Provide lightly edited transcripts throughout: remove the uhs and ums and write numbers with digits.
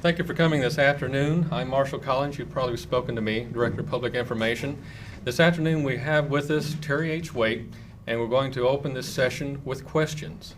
Thank you for coming this afternoon. I'm Marshall Collins. You've probably spoken to me, Director of Public Information. This afternoon we have with us Terry Waite, and we're going to open this session with questions.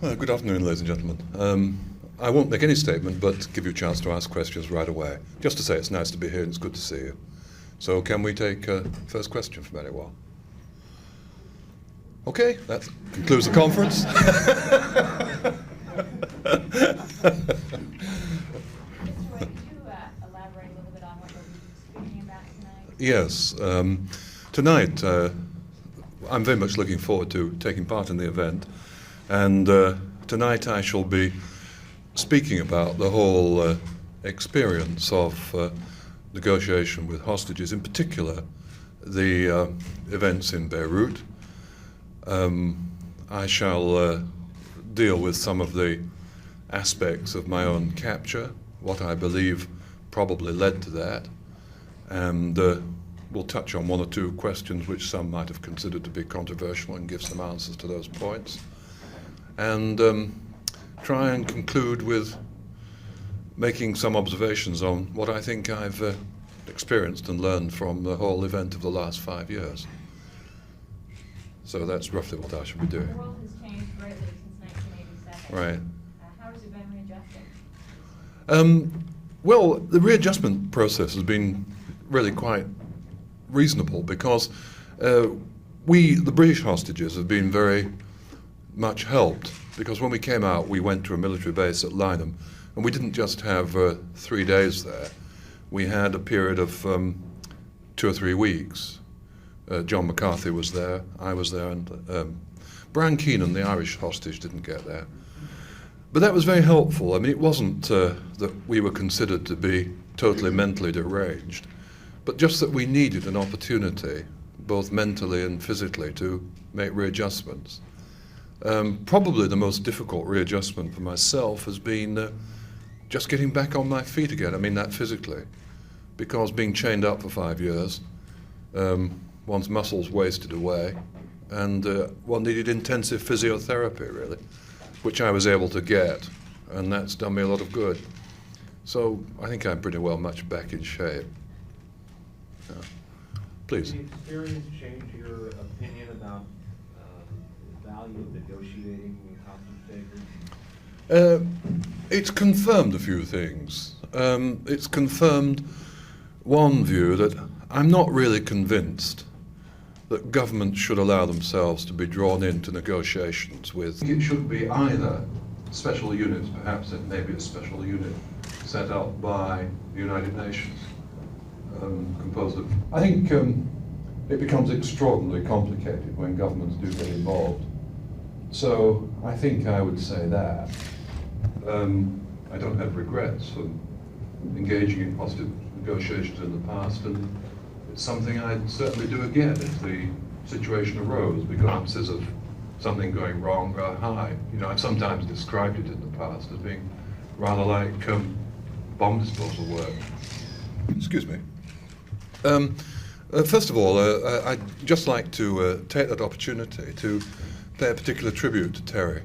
Well, good afternoon, ladies and gentlemen. I won't make any statement, but give you a chance to ask questions right away. Just to say it's nice to be here and it's good to see you. So can we take first question from anyone? Okay, that concludes the conference. Mr. Waite, could you elaborate a little bit on what you'll be speaking about tonight? Yes. Tonight, I'm very much looking forward to taking part in the event. And tonight I shall be speaking about the whole experience of negotiation with hostages, in particular the events in Beirut. I shall deal with some of the aspects of my own capture, what I believe probably led to that, and we'll touch on one or two questions which some might have considered to be controversial and give some answers to those points, and try and conclude with making some observations on what I think I've experienced and learned from the whole event of the last 5 years. So that's roughly what I should be doing. The world has changed greatly since 1987. Right. How has it been readjusting? Well, the readjustment process has been really quite reasonable because the British hostages have been very much helped, because when we came out we went to a military base at Lebanon, and we didn't just have 3 days there. We had a period of 2 or 3 weeks. John McCarthy was there, I was there, and Brian Keenan, the Irish hostage, didn't get there. But that was very helpful. I mean, it wasn't that we were considered to be totally mentally deranged, but just that we needed an opportunity, both mentally and physically, to make readjustments. Probably the most difficult readjustment for myself has been just getting back on my feet again. I mean that physically, because being chained up for 5 years, one's muscles wasted away, and one needed intensive physiotherapy, really, which I was able to get, and that's done me a lot of good. So I think I'm pretty well much back in shape. Yeah. Please. Did the experience change your opinion about the value of negotiating with hostage takers? It's confirmed a few things. It's confirmed one view that I'm not really convinced that governments should allow themselves to be drawn into negotiations with. It should be either special units, perhaps it may be a special unit set up by the United Nations, composed of. I think it becomes extraordinarily complicated when governments do get involved. So I think I would say that. I don't have regrets for engaging in positive negotiations in the past, and it's something I'd certainly do again if the situation arose, because chances of something going wrong are high. You know, I've sometimes described it in the past as being rather like bomb disposal work. Excuse me. First of all, I'd just like to take that opportunity to pay a particular tribute to Terry,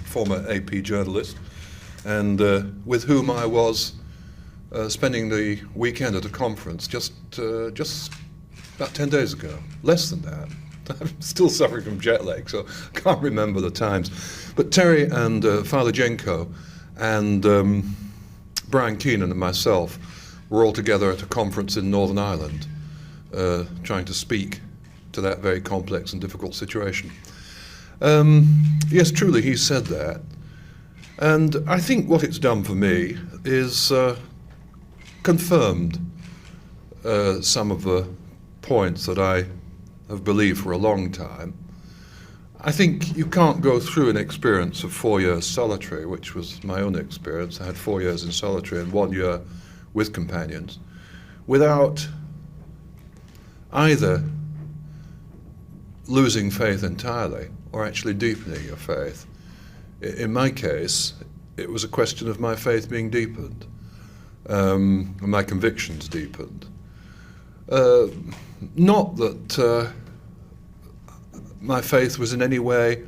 former AP journalist, and with whom I was spending the weekend at a conference just about 10 days ago, less than that. I'm still suffering from jet lag, so I can't remember the times. But Terry and Father Jenko and Brian Keenan and myself were all together at a conference in Northern Ireland, trying to speak to that very complex and difficult situation. Yes, truly, he said that. And I think what it's done for me is confirmed some of the points that I have believed for a long time. I think you can't go through an experience of 4 years solitary, which was my own experience. I had 4 years in solitary and 1 year with companions, without either losing faith entirely or actually deepening your faith. In my case, it was a question of my faith being deepened, and my convictions deepened. Not that my faith was in any way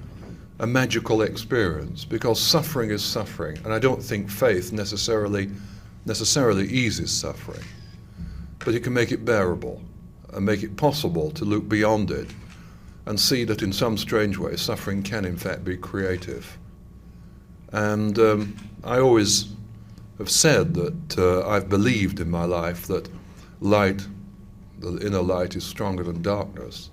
a magical experience, because suffering is suffering, and I don't think faith necessarily eases suffering, but it can make it bearable and make it possible to look beyond it and see that in some strange way suffering can in fact be creative. And I always have said that I've believed in my life that light, the inner light, is stronger than darkness.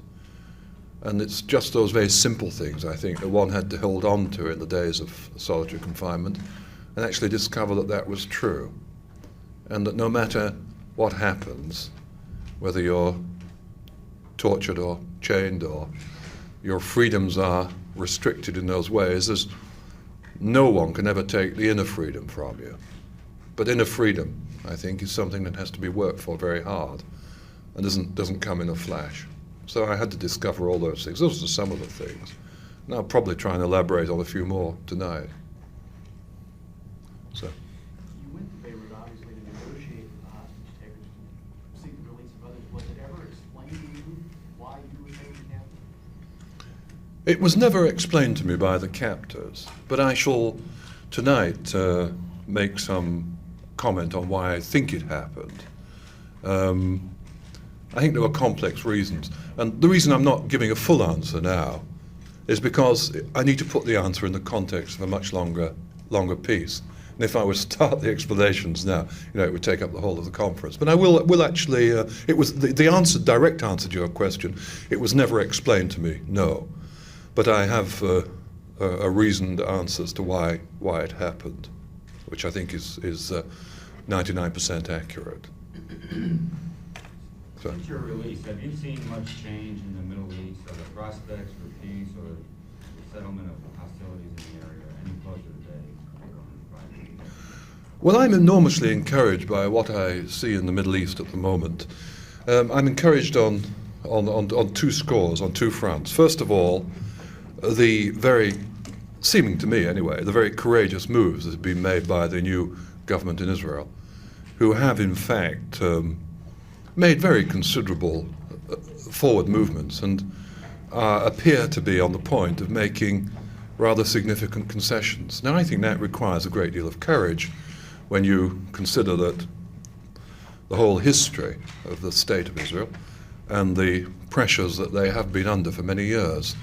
And it's just those very simple things, I think, that one had to hold on to in the days of solitary confinement and actually discover that that was true. And that no matter what happens, whether you're tortured or chained or your freedoms are restricted in those ways, there's no one can ever take the inner freedom from you. But inner freedom, I think, is something that has to be worked for very hard and doesn't come in a flash. So I had to discover all those things. Those are some of the things. And I'll probably try and elaborate on a few more tonight. So. You went to Beirut, obviously, to negotiate with the hostage takers to seek the release of others. Was it ever explained to you why you were taken captive? It was never explained to me by the captors, but I shall tonight make some comment on why I think it happened. I think there were complex reasons. And the reason I'm not giving a full answer now is because I need to put the answer in the context of a much longer piece. And if I were to start the explanations now, it would take up the whole of the conference. But I will actually, it was the answer, direct answer to your question, it was never explained to me, no. But I have a reasoned answer as to why it happened, which I think is 99% accurate. Since your release, have you seen much change in the Middle East, or the prospects for peace or the settlement of hostilities in the area any closer today? Well, I'm enormously encouraged by what I see in the Middle East at the moment. I'm encouraged on two scores, on two fronts. First of all, the very, seeming to me anyway, the very courageous moves that have been made by the new government in Israel, who have in fact made very considerable forward movements and appear to be on the point of making rather significant concessions. Now, I think that requires a great deal of courage when you consider that the whole history of the State of Israel and the pressures that they have been under for many years.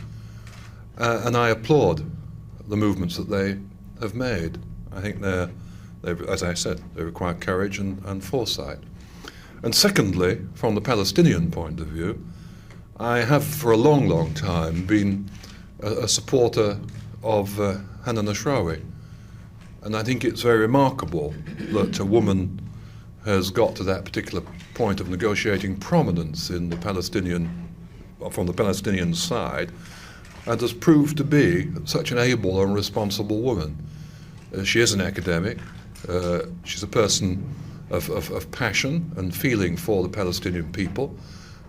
And I applaud the movements that they have made. I think they, as I said, they require courage and foresight. And secondly, from the Palestinian point of view, I have for a long, long time been a supporter of Hannah Nashrawi. And I think it's very remarkable that a woman has got to that particular point of negotiating prominence in the from the Palestinian side, and has proved to be such an able and responsible woman. She is an academic. She's a person of passion and feeling for the Palestinian people,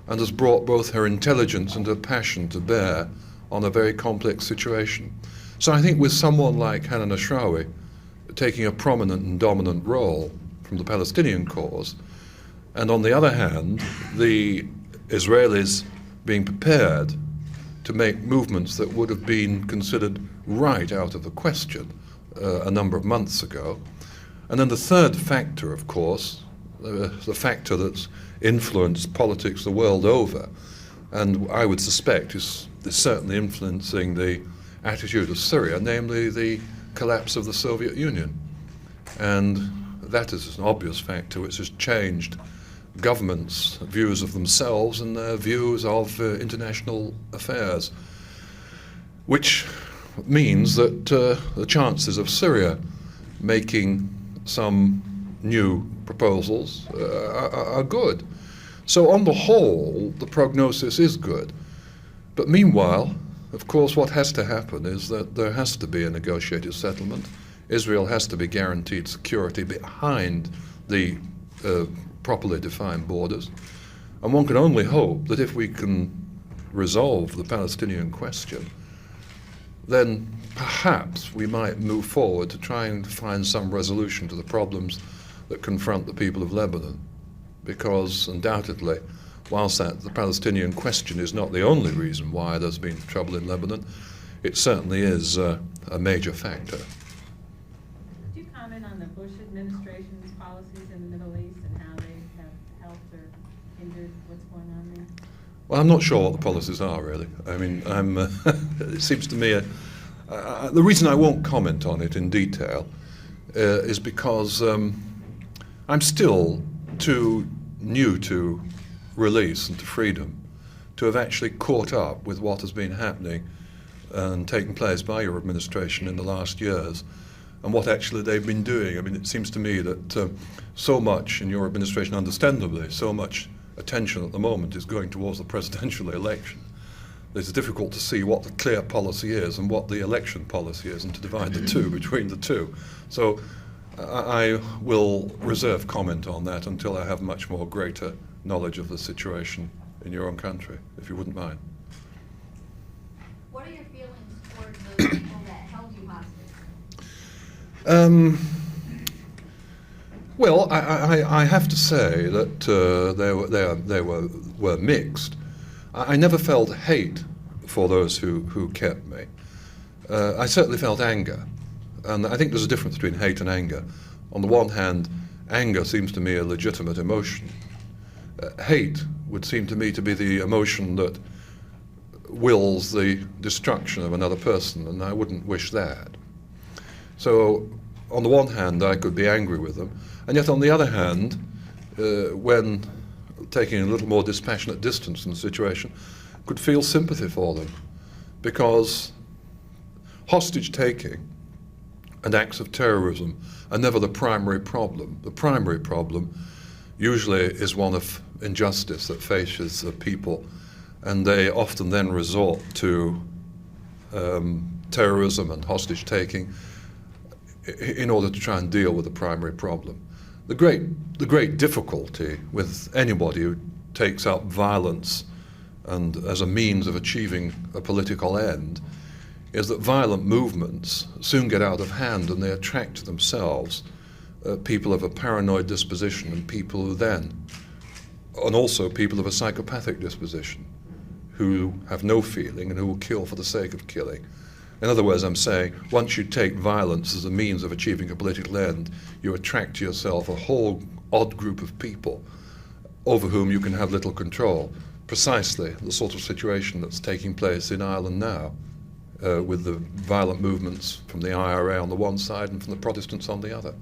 and has brought both her intelligence and her passion to bear on a very complex situation. So I think with someone like Hannah Nashrawi taking a prominent and dominant role from the Palestinian cause, and on the other hand, the Israelis being prepared to make movements that would have been considered right out of the question a number of months ago. And then the third factor, of course, the factor that's influenced politics the world over, and I would suspect is certainly influencing the attitude of Syria, namely the collapse of the Soviet Union. And that is an obvious factor which has changed governments' views of themselves and their views of international affairs, which means that the chances of Syria making some new proposals are good. So on the whole, the prognosis is good. But meanwhile, of course, what has to happen is that there has to be a negotiated settlement. Israel has to be guaranteed security behind the properly defined borders. And one can only hope that if we can resolve the Palestinian question, then perhaps we might move forward to try and find some resolution to the problems that confront the people of Lebanon. Because undoubtedly, whilst the Palestinian question is not the only reason why there's been trouble in Lebanon, it certainly is a major factor. Could you comment on the Bush administration's policies in the Middle East and how they have helped or hindered what's going on there? Well, I'm not sure what the policies are, really. I mean, it seems to me, the reason I won't comment on it in detail is because I'm still too new to release and to freedom to have actually caught up with what has been happening and taken place by your administration in the last years and what actually they've been doing. I mean, it seems to me that so much in your administration, understandably, so much attention at the moment is going towards the presidential election. It's difficult to see what the clear policy is and what the election policy is and to divide the two between the two. So I will reserve comment on that until I have much more greater knowledge of the situation in your own country, if you wouldn't mind. What are your feelings towards those people that held you hostage? Well, I have to say that they were mixed. I never felt hate for those who kept me. I certainly felt anger. And I think there's a difference between hate and anger. On the one hand, anger seems to me a legitimate emotion. Hate would seem to me to be the emotion that wills the destruction of another person, and I wouldn't wish that. So, on the one hand, I could be angry with them, and yet on the other hand, when taking a little more dispassionate distance from the situation, could feel sympathy for them, because hostage-taking and acts of terrorism are never the primary problem. The primary problem usually is one of injustice that faces the people, and they often then resort to terrorism and hostage-taking in order to try and deal with the primary problem. The great difficulty with anybody who takes up violence and as a means of achieving a political end is that violent movements soon get out of hand and they attract to themselves people of a paranoid disposition and people who then, and also people of a psychopathic disposition who have no feeling and who will kill for the sake of killing. In other words, I'm saying, once you take violence as a means of achieving a political end, you attract to yourself a whole odd group of people over whom you can have little control. Precisely the sort of situation that's taking place in Ireland now, with the violent movements from the IRA on the one side and from the Protestants on the other.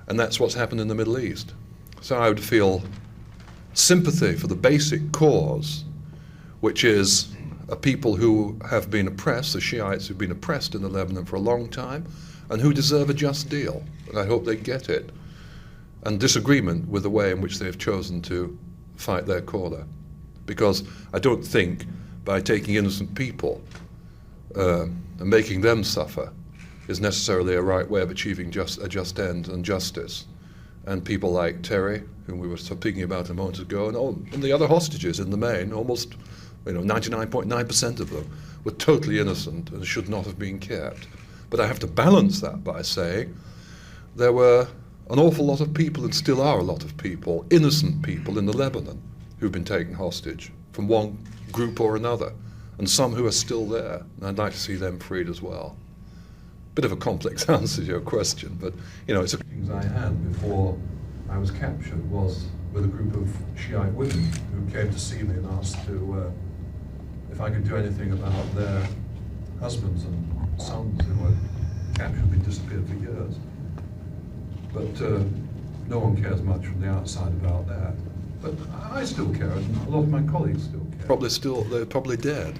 And that's what's happened in the Middle East. So I would feel sympathy for the basic cause, which is a people who have been oppressed, the Shiites who've been oppressed in the Lebanon for a long time, and who deserve a just deal. And I hope they get it. And disagreement with the way in which they've chosen to fight their corner. Because I don't think by taking innocent people and making them suffer is necessarily a right way of achieving a just end and justice. And people like Terry, whom we were speaking about a moment ago, and the other hostages in the main, almost 99.9% of them were totally innocent and should not have been kept. But I have to balance that by saying there were an awful lot of people, and still are a lot of people, innocent people in the Lebanon who've been taken hostage from one group or another, and some who are still there. And I'd like to see them freed as well. Bit of a complex answer to your question, but it's a things I had before I was captured was with a group of Shiite women who came to see me and asked to if I could do anything about their husbands and sons who were captured and disappeared for years. But no one cares much from the outside about that. But I still care, and a lot of my colleagues still care. They're probably dead.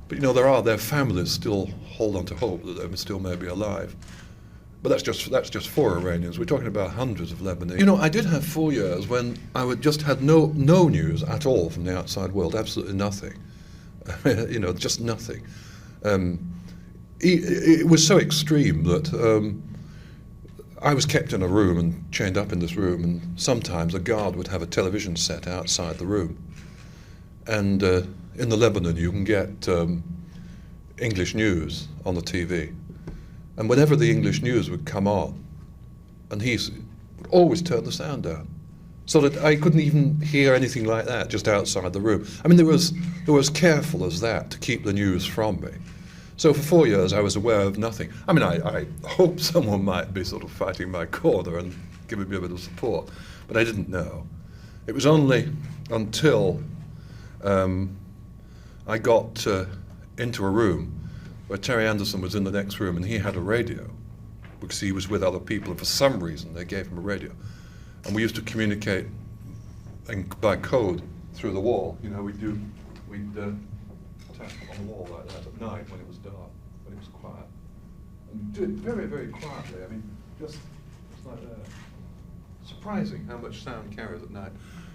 But their families still hold on to hope that they still may be alive. But that's just 4 Iranians. We're talking about hundreds of Lebanese. I did have 4 years when I would just had no news at all from the outside world, absolutely nothing. Just nothing. It was so extreme that I was kept in a room and chained up in this room, and sometimes a guard would have a television set outside the room. And in the Lebanon, you can get English news on the TV. And whenever the English news would come on, and he would always turn the sound down, so that I couldn't even hear anything like that just outside the room. I mean, they were as careful as that to keep the news from me. So for 4 years, I was aware of nothing. I mean, I hoped someone might be sort of fighting my corner and giving me a bit of support, but I didn't know. It was only until I got into a room where Terry Anderson was in the next room, and he had a radio because he was with other people, and for some reason they gave him a radio. And we used to communicate by code through the wall. You know, we'd tap on the wall like that at night when it was dark, when it was quiet. And do it very, very quietly. I mean, just like that. Surprising how much sound carries at night.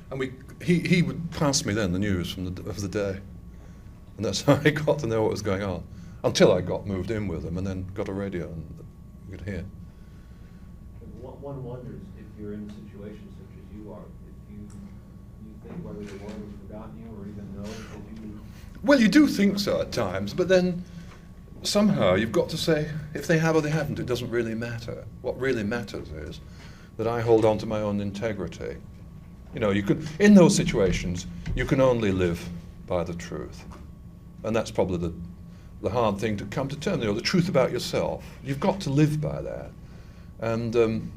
And he would pass me then the news from of the day. And that's how I got to know what was going on. Until I got moved in with him and then got a radio and you could hear. One wonders if you're in a situation such as you are, if you think whether the world has forgotten you or even knows that you... Well, you do think so at times, but then somehow you've got to say, if they have or they haven't, it doesn't really matter. What really matters is that I hold on to my own integrity. You know, in those situations, you can only live by the truth. And that's probably the hard thing to come to terms, you know, the truth about yourself. You've got to live by that. And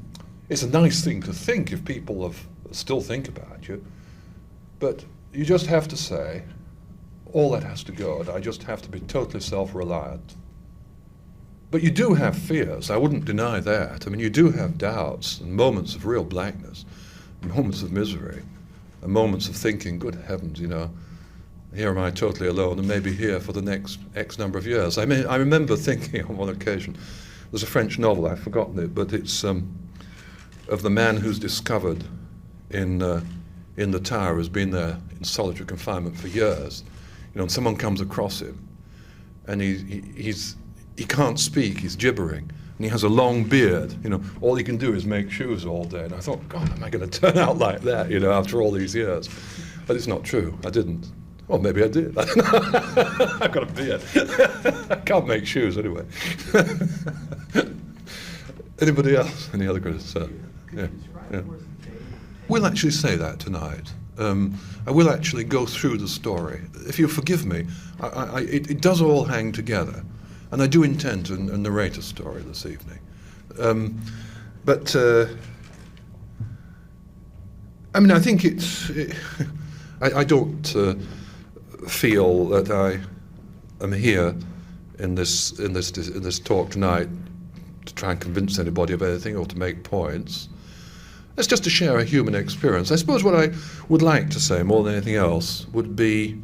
it's a nice thing to think if people still think about you. But you just have to say, all that has to go, and I just have to be totally self-reliant. But you do have fears, I wouldn't deny that. I mean, you do have doubts and moments of real blackness, moments of misery, and moments of thinking, good heavens, you know, here am I totally alone and maybe here for the next X number of years. I mean, I remember thinking on one occasion, there's a French novel, I've forgotten it, but it's of the man who's discovered in the tower, has been there in solitary confinement for years. You know, and someone comes across him, and he can't speak, he's gibbering, and he has a long beard. You know, all he can do is make shoes all day. And I thought, God, am I going to turn out like that, you know, after all these years? But it's not true, I didn't. Well, maybe I did. I've got a beard. I can't make shoes anyway. Anybody else? Any other criticism? Yeah. Yeah. We'll actually say that tonight. I will actually go through the story. If you forgive me, it does all hang together. And I do intend to narrate a story this evening. But I mean, I think I don't feel that I am here in this talk tonight to try and convince anybody of anything or to make points. It's just to share a human experience. I suppose what I would like to say more than anything else would be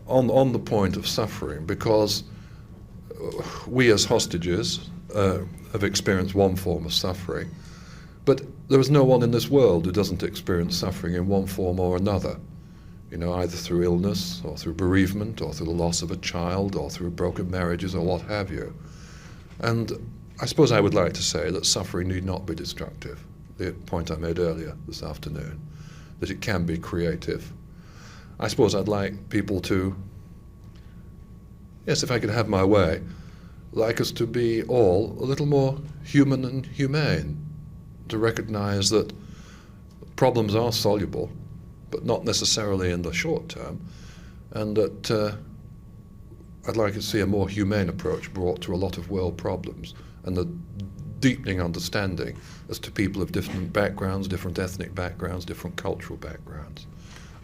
on the point of suffering, because we as hostages have experienced one form of suffering, but there is no one in this world who doesn't experience suffering in one form or another. You know, either through illness or through bereavement or through the loss of a child or through broken marriages or what have you. And I suppose I would like to say that suffering need not be destructive. The point I made earlier this afternoon, that it can be creative. I suppose I'd like people to, yes, if I could have my way, like us to be all a little more human and humane, to recognize that problems are soluble, but not necessarily in the short term, and that I'd like to see a more humane approach brought to a lot of world problems, and the deepening understanding as to people of different backgrounds, different ethnic backgrounds, different cultural backgrounds.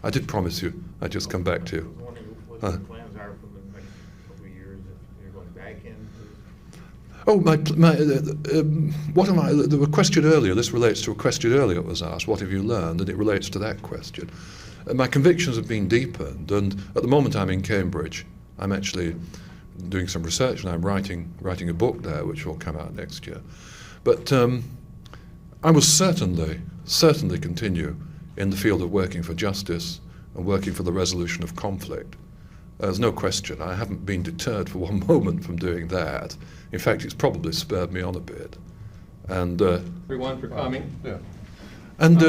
I did promise you I'd just come back to you. I was wondering what the plans are for the next couple of years, if you're going back into... Oh, there was a question earlier, this relates to a question earlier that was asked, what have you learned? And it relates to that question. My convictions have been deepened, and at the moment I'm in Cambridge. I'm actually doing some research, and I'm writing a book there, which will come out next year. But I will certainly continue in the field of working for justice and working for the resolution of conflict. There's no question. I haven't been deterred for one moment from doing that. In fact, it's probably spurred me on a bit. And Everyone for coming. yeah, and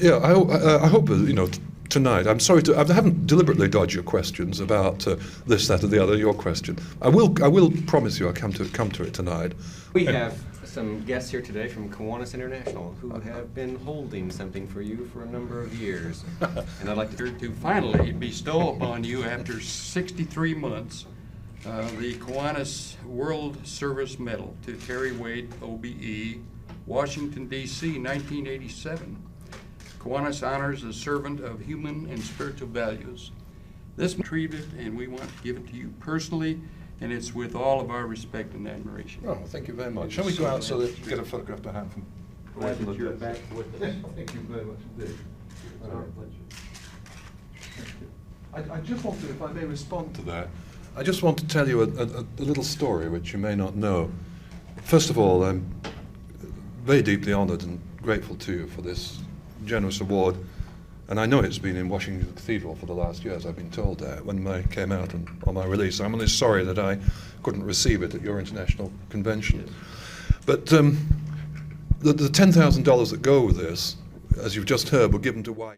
yeah, I hope you know tonight. I'm sorry I haven't deliberately dodged your questions about this, that, or the other. Your question. I will promise you I'll come to it tonight. We have some guests here today from Kiwanis International who have been holding something for you for a number of years, and I'd like to To finally bestow upon you, after 63 months, The Kiwanis World Service Medal to Terry Waite, OBE, Washington, D.C., 1987. Kiwanis honors a servant of human and spiritual values. This was treated, and we want to give it to you personally, and it's with all of our respect and admiration. Oh, thank you very much. Shall we go out so that you get a photograph behind from? Glad that you're back with us. Thank you very much indeed. I just want to, if I may respond to that, I just want to tell you a little story which you may not know. First of all, I'm very deeply honored and grateful to you for this generous award. And I know it's been in Washington Cathedral for the last years, I've been told that, when I came out on my release. I'm only sorry that I couldn't receive it at your international convention. But the $10,000 that go with this, as you've just heard, were given to White.